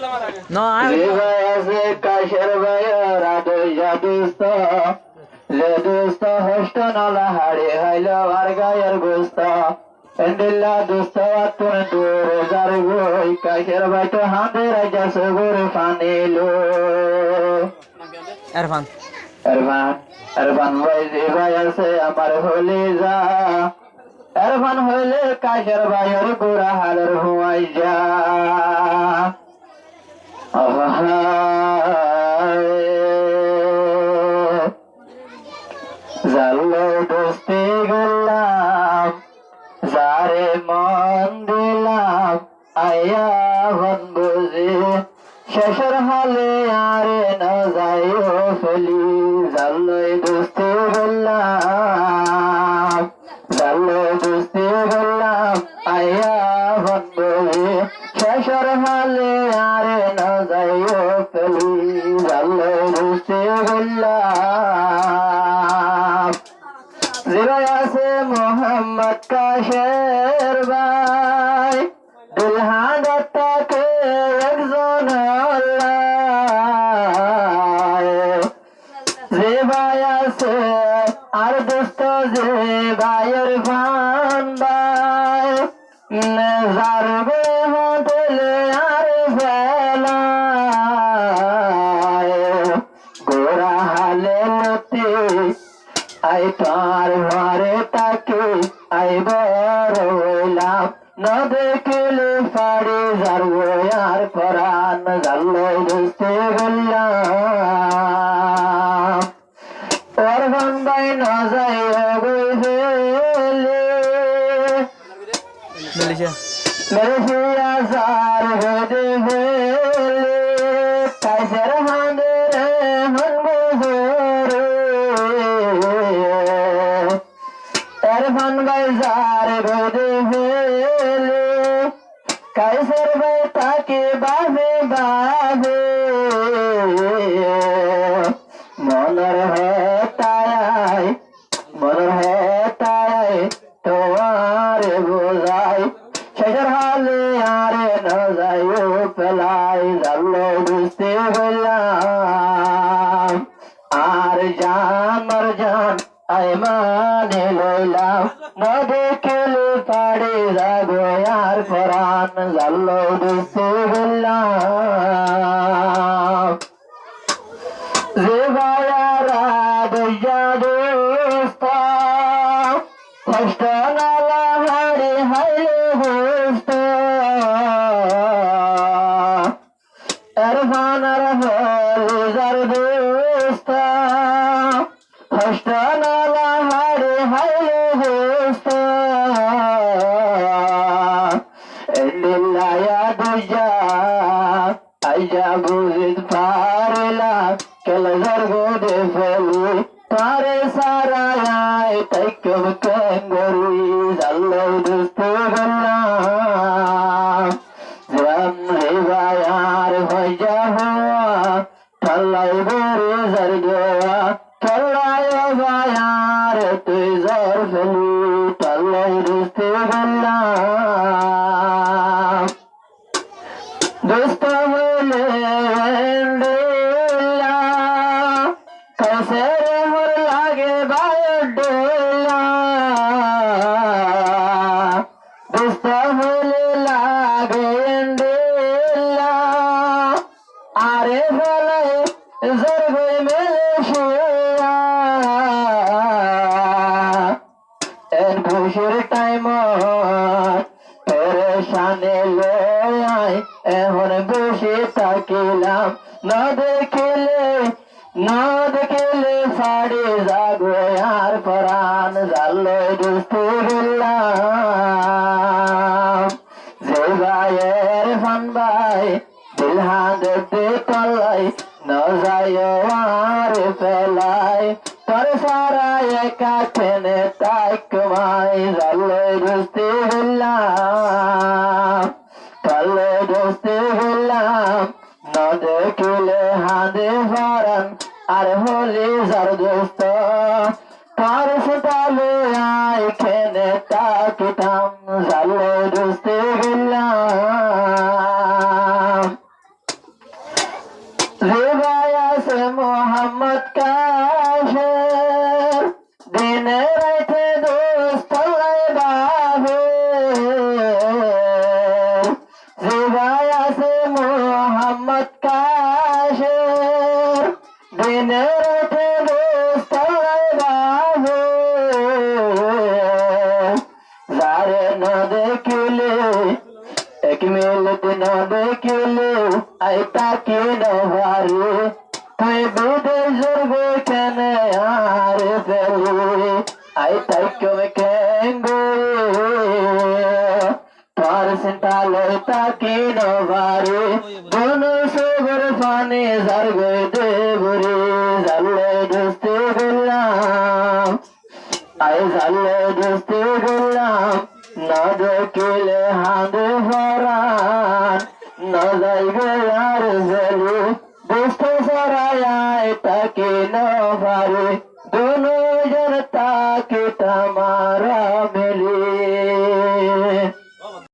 আছে কাশের ভাইয়ের আদইয়া দুস্ত যে দুস্ত হষ্ট নলা হাড়ি হাইল আর গায়ের গোস্ত এন্ডিল্লা দুস্ত আতুন দূরে যার গই কাশের ভাই তো হাঁদে রাজা সগুর ফানিলো এরফান এরফান ভাই যে ভাই আছে আমার হলি যা এরফান হইলে কাশের ভাইয়ের বুড়া হালের হুয়াই যা জাল্লো দোস্তি গেলাম যারে মন দিলাম আয়া হন বুঝি শেষের হালে আরে না যাইও ফেলি জাল্লোই দোস্তি গেলাম আয়া হন বুঝি শেষের হালে আরে না যাইও ফেলি জাল্লোই দোস্তি গেলাম জিরাই আছে মোহাম্মদ কাশের ভাই দিলহাদাকে একজন যে ভাই আছে আর দোস্ত যে ভাইয়ের ফান ভাই যার হোটেলে আর ফেলায় গোড়া হালে লতি আই তার ঘরে তাকে আই বড়লাম না দেখলে ফাড়ি যারবো আর ফরান জাল্লো দুস্তে গেলাম ওর ভাই না যাই মেরেছিয়া যার গদে হলে কাইসের হাঁদে এরফান ভাই যার গদে হলে কাইসের ভাই তাকে বাবে মনের হেতায় তোমার বোঝাই শেষের হালে আরে না যাইও পেলাই জাল্লো বুঝতে হইলাম আর জান আয় মানে লইলাম না দেখলে পাড়ে যাবো আর ফরান জাল্লো বুঝতে হইলাম যে ভাইয়ারা দইয়া দোস্ত কষ্ট নালা হাড়ি হাইলে হোস্ত এরফানার হলি যার দোস্ত কষ্ট নালা হাড়ি হাইলে হোস্ত এন্ডিল্লায়া দইয়া আইয়া বুঝিত পারলা কেলে জর্গদে ফেলি তারে সারায় তাইকব কেঙ্গরি জাল্লো দুস্তে গেলাম জাম রে ভায়ার ভজা হওয়া ঠাল্লাই বরে জর গোয়া ঠাল্লাই ভায়ার তুই জর ফেলি ঠাল্লাই দুস্তে গেলাম দোস্ত হলে कैसे हर लागे बायोडोला दोस्त होले लागे एंडेला आरे भले जरबे मेले शिया एन खुशिर टाइम परेशाने ले आए এখন বসে থাকিলাম না দেখলে ফাড়ে যাগো আর পরাণ জাল্লো দুস্তে গেলাম যে ভাইয়ের ফান ভাই দিলহাদ দে তলাই না যায় আর ফেলাই তোর সারা একা ঠেনে তাই কমাই জাল্লো দুস্তে গেলাম দোস্তে হলাম না দেখলে হাঁদে ফারান আর হলি যার দোস্ত তার সতালে আয় খেনে তাকিতাম জাল্লো দোস্তে হলাম মোহাম্মদ কাশের দিনে রাতে দোস্ত বাহে জিগায় আছে মোহাম্মদ কাশের দিনে রাতে দোস্ত বাহে যারে না দেখিলে এক মিনিট না দেখিলে আইতা কি নভারে তুই বিদেশের কেন আর ফেলে আইতা কেমন কেঙ্গে তোর চিন্তা লইতা কি নভারে কোন সুগর ফানে যার গে দেবরে জালে দোস্তে গেলাম আই জালে দোস্তে গেলাম না দেখিলে হাঁদে ফরান না যাইবে আর জেলে দোস্ত সরাই তাকে না পারে দুজন তাকে তামারা